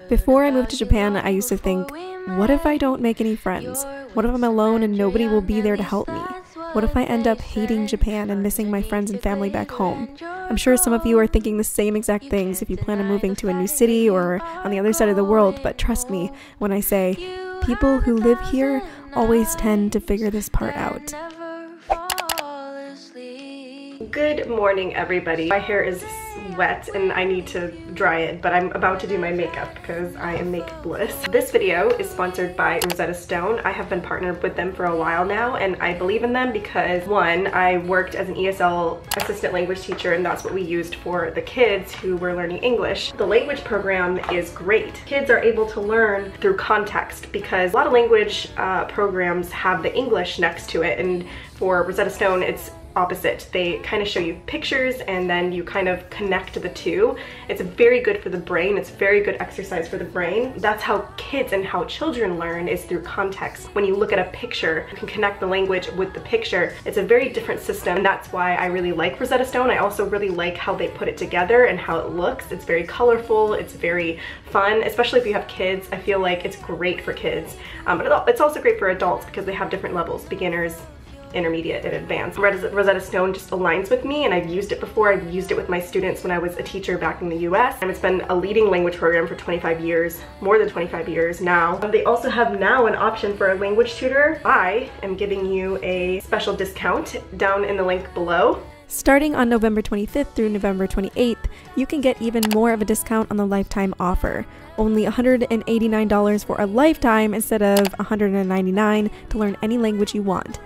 Before I moved to Japan, I used to think, what if I don't make any friends? What if I'm alone and nobody will be there to help me? What if I end up hating Japan and missing my friends and family back home? I'm sure some of you are thinking the same exact things if you plan on moving to a new city or on the other side of the world, but trust me when I say, people who live here always tend to figure this part out. Good morning, everybody. My hair is wet and I need to dry it, but I'm about to do my makeup because I am make-bliss. This video is sponsored by Rosetta Stone. I have been partnered with them for a while now, and I believe in them because, one, I worked as an ESL assistant language teacher, and that's what we used for the kids who were learning English. The language program is great. Kids are able to learn through context because a lot of language programs have the English next to it, and for Rosetta Stone, it's opposite. They kind of show you pictures and then you kind of connect the two. It's very good for the brain. It's very good exercise for the brain. That's how kids and how children learn, is through context. When you look at a picture, you can connect the language with the picture. It's a very different system, and that's why I really like Rosetta Stone. I also really like how they put it together and how it looks. It's very colorful. It's very fun, especially if you have kids. I feel like it's great for kids. But it's also great for adults because they have different levels: beginners, intermediate, and advanced. Rosetta Stone just aligns with me, and I've used it before. I've used it with my students when I was a teacher back in the US, and it's been a leading language program for 25 years, more than 25 years now. They also have now an option for a language tutor. I am giving you a special discount down in the link below. Starting on November 25th through November 28th, you can get even more of a discount on the lifetime offer. Only $189 for a lifetime instead of $199 to learn any language you want.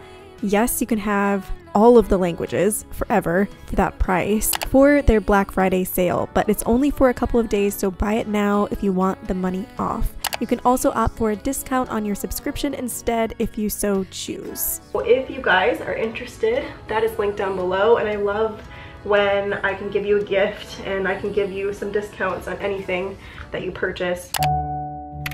Yes, you can have all of the languages forever for that price for their Black Friday sale, but it's only for a couple of days, so buy it now if you want the money off. You can also opt for a discount on your subscription instead if you so choose. Well, if you guys are interested, that is linked down below, and I love when I can give you a gift and I can give you some discounts on anything that you purchase.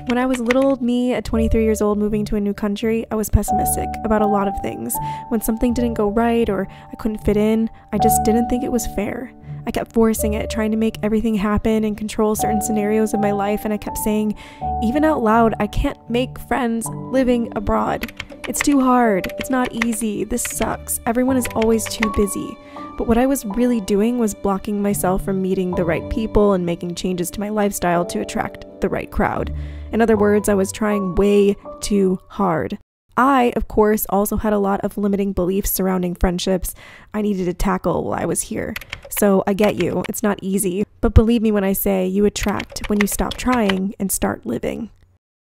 When I was little old me at 23 years old moving to a new country, I was pessimistic about a lot of things. When something didn't go right or I couldn't fit in, I just didn't think it was fair. I kept forcing it, trying to make everything happen and control certain scenarios of my life, and I kept saying, even out loud, I can't make friends living abroad. It's too hard. It's not easy. This sucks. Everyone is always too busy. But what I was really doing was blocking myself from meeting the right people and making changes to my lifestyle to attract the right crowd. In other words, I was trying way too hard. I, of course, also had a lot of limiting beliefs surrounding friendships I needed to tackle while I was here. So I get you, it's not easy, but believe me when I say you attract when you stop trying and start living.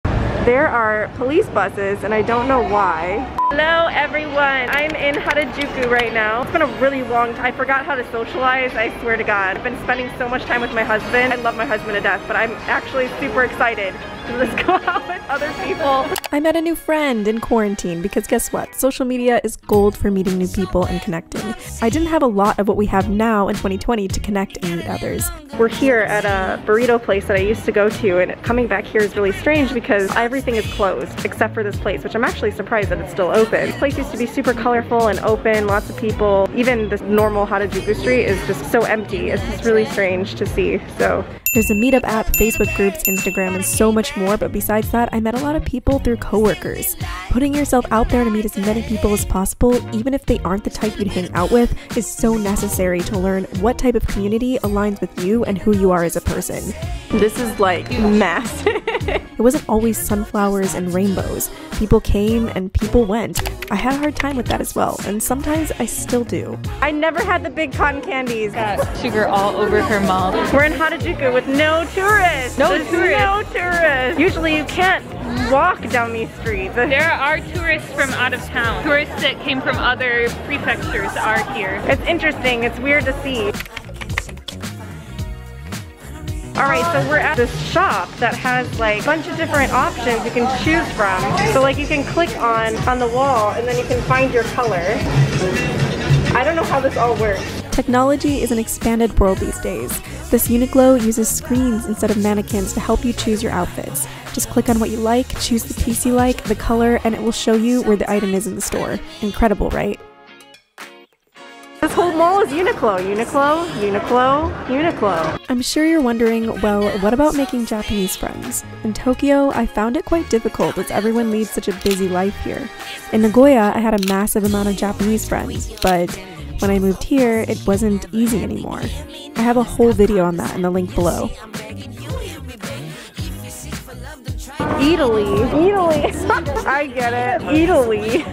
There are police buses, and I don't know why. Hello everyone, I'm in Harajuku right now. It's been a really long time. I forgot how to socialize, I swear to God. I've been spending so much time with my husband. I love my husband to death, but I'm actually super excited to just go out with other people. I met a new friend in quarantine because guess what? Social media is gold for meeting new people and connecting. I didn't have a lot of what we have now in 2020 to connect and meet others. We're here at a burrito place that I used to go to, and coming back here is really strange because everything is closed except for this place, which I'm actually surprised that it's still open. This place used to be super colorful and open, lots of people. Even this normal Harajuku street is just so empty. It's just really strange to see. So there's a meetup app, Facebook groups, Instagram, and so much more, but besides that, I met a lot of people through coworkers. Putting yourself out there to meet as many people as possible, even if they aren't the type you'd hang out with, is so necessary to learn what type of community aligns with you and who you are as a person. This is like massive. It wasn't always sunflowers and rainbows. People came and people went. I had a hard time with that as well, and sometimes I still do. I never had the big cotton candies. Got sugar all over her mouth. We're in Harajuku with no tourists. No tourists. Usually you can't walk down these streets. There are tourists from out of town. Tourists that came from other prefectures are here. It's interesting. It's weird to see. Alright, so we're at this shop that has like a bunch of different options you can choose from. So like you can click on the wall and then you can find your color. I don't know how this all works. Technology is an expanded world these days. This Uniqlo uses screens instead of mannequins to help you choose your outfits. Just click on what you like, choose the piece you like, the color, and it will show you where the item is in the store. Incredible, right? This whole mall is Uniqlo. Uniqlo, Uniqlo, Uniqlo. I'm sure you're wondering, well, what about making Japanese friends? In Tokyo, I found it quite difficult as everyone leads such a busy life here. In Nagoya, I had a massive amount of Japanese friends, but when I moved here, it wasn't easy anymore. I have a whole video on that in the link below. Italy. Italy. I get it. Italy.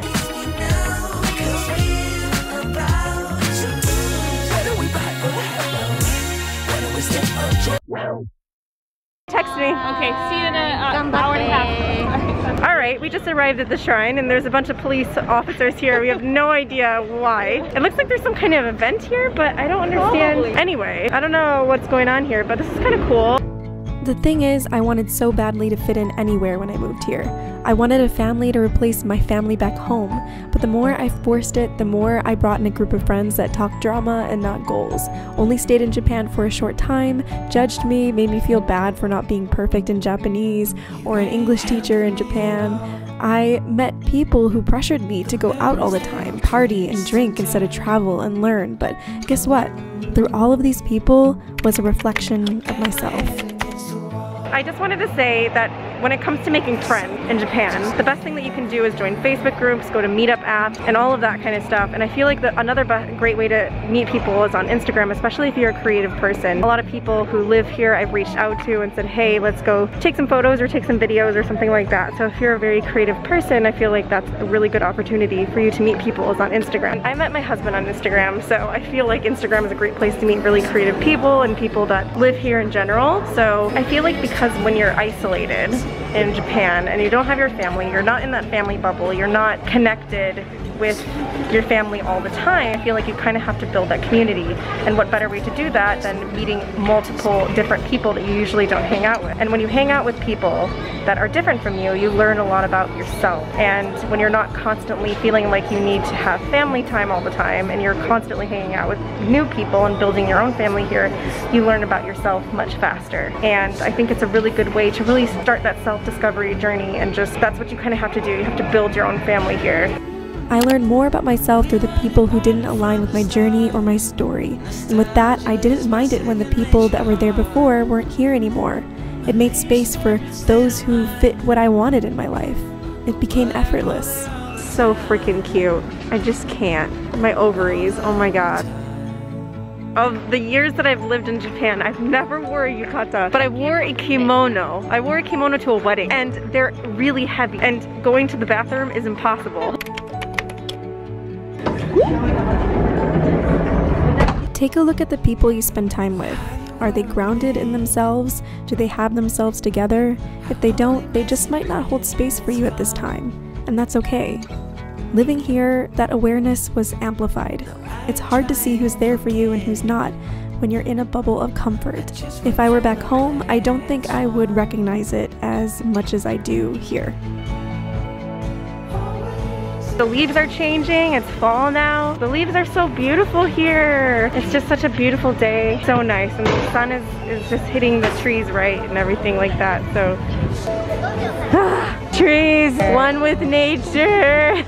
Text me. Okay, see you in an hour and a half. Alright, we just arrived at the shrine and there's a bunch of police officers here. We have no idea why. It looks like there's some kind of event here, but I don't understand. Probably. Anyway, I don't know what's going on here, but this is kind of cool. The thing is, I wanted so badly to fit in anywhere when I moved here. I wanted a family to replace my family back home, but the more I forced it, the more I brought in a group of friends that talked drama and not goals, only stayed in Japan for a short time, judged me, made me feel bad for not being perfect in Japanese, or an English teacher in Japan. I met people who pressured me to go out all the time, party and drink instead of travel and learn, but guess what? Through all of these people was a reflection of myself. I just wanted to say that when it comes to making friends in Japan, the best thing that you can do is join Facebook groups, go to meetup apps, and all of that kind of stuff. And I feel like another great way to meet people is on Instagram, especially if you're a creative person. A lot of people who live here I've reached out to and said, hey, let's go take some photos or take some videos or something like that. So if you're a very creative person, I feel like that's a really good opportunity for you to meet people is on Instagram. I met my husband on Instagram, so I feel like Instagram is a great place to meet really creative people and people that live here in general. So I feel like because when you're isolated in Japan and you don't have your family, you're not in that family bubble, you're not connected with your family all the time, I feel like you kind of have to build that community. And what better way to do that than meeting multiple different people that you usually don't hang out with. And when you hang out with people that are different from you, you learn a lot about yourself. And when you're not constantly feeling like you need to have family time all the time and you're constantly hanging out with new people and building your own family here, you learn about yourself much faster. And I think it's a really good way to really start that self-discovery journey, and just that's what you kind of have to do. You have to build your own family here. I learned more about myself through the people who didn't align with my journey or my story, and with that, I didn't mind it when the people that were there before weren't here anymore. It made space for those who fit what I wanted in my life. It became effortless. So freaking cute. I just can't. My ovaries, oh my god. Of the years that I've lived in Japan, I've never wore a yukata, but I wore a kimono. I wore a kimono to a wedding, and they're really heavy, and going to the bathroom is impossible. Take a look at the people you spend time with. Are they grounded in themselves? Do they have themselves together? If they don't, they just might not hold space for you at this time, and that's okay. Living here, that awareness was amplified. It's hard to see who's there for you and who's not when you're in a bubble of comfort. If I were back home, I don't think I would recognize it as much as I do here. The leaves are changing, it's fall now. The leaves are so beautiful here. It's just such a beautiful day, so nice. And the sun is just hitting the trees right and everything like that, so. Trees, one with nature.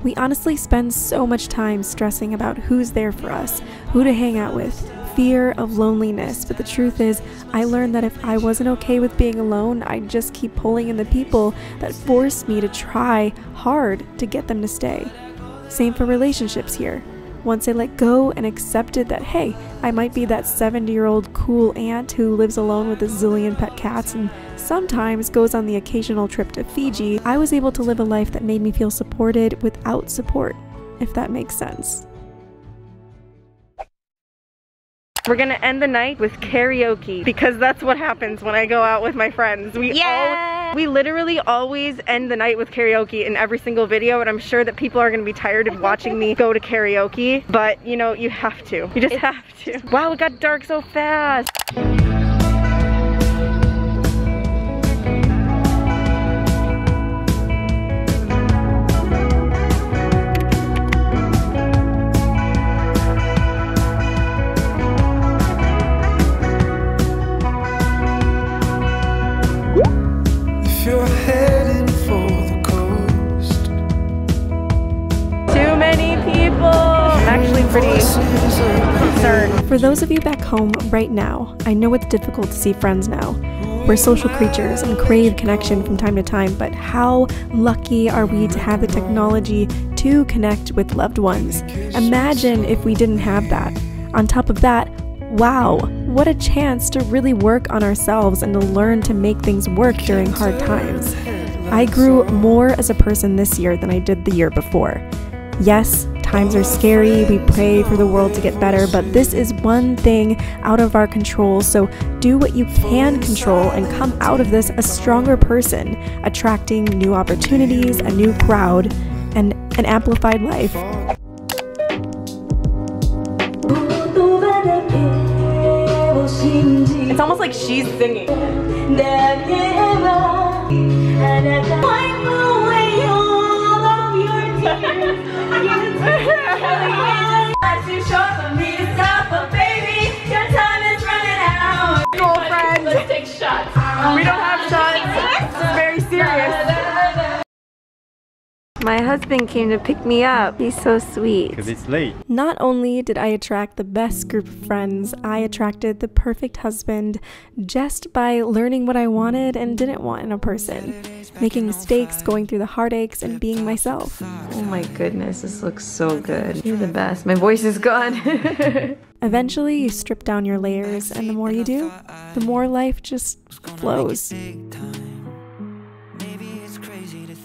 We honestly spend so much time stressing about who's there for us, who to hang out with, fear of loneliness, but the truth is, I learned that if I wasn't okay with being alone, I'd just keep pulling in the people that forced me to try hard to get them to stay. Same for relationships here. Once I let go and accepted that, hey, I might be that 70-year-old cool aunt who lives alone with a zillion pet cats and sometimes goes on the occasional trip to Fiji, I was able to live a life that made me feel supported without support, if that makes sense. We're gonna end the night with karaoke because that's what happens when I go out with my friends. We literally always end the night with karaoke in every single video, and I'm sure that people are gonna be tired of watching me go to karaoke, but you know, you have to. You just have to. Wow, it got dark so fast. You're heading for the coast. Too many people. I'm actually pretty concerned. For those of you back home right now, I know it's difficult to see friends now. We're social creatures and crave connection from time to time, but how lucky are we to have the technology to connect with loved ones? Imagine if we didn't have that. On top of that, wow, what a chance to really work on ourselves and to learn to make things work during hard times. I grew more as a person this year than I did the year before. Yes, times are scary, we pray for the world to get better, but this is one thing out of our control, so do what you can control and come out of this a stronger person, attracting new opportunities, a new crowd, and an amplified life. It's almost like she's singing. Girlfriend, let's take shots. We don't have shots. This is very serious. My husband came to pick me up. He's so sweet. Because it's late. Not only did I attract the best group of friends, I attracted the perfect husband just by learning what I wanted and didn't want in a person, making mistakes, going through the heartaches, and being myself. Oh my goodness, this looks so good. You're the best. My voice is gone. Eventually, you strip down your layers, and the more you do, the more life just flows.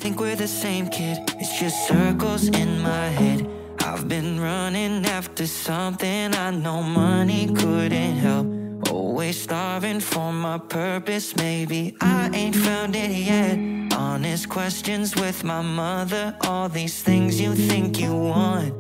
Think we're the same kid, it's just circles in my head. I've been running after something I know money couldn't help. Always starving for my purpose, maybe I ain't found it yet. Honest questions with my mother, all these things you think you want.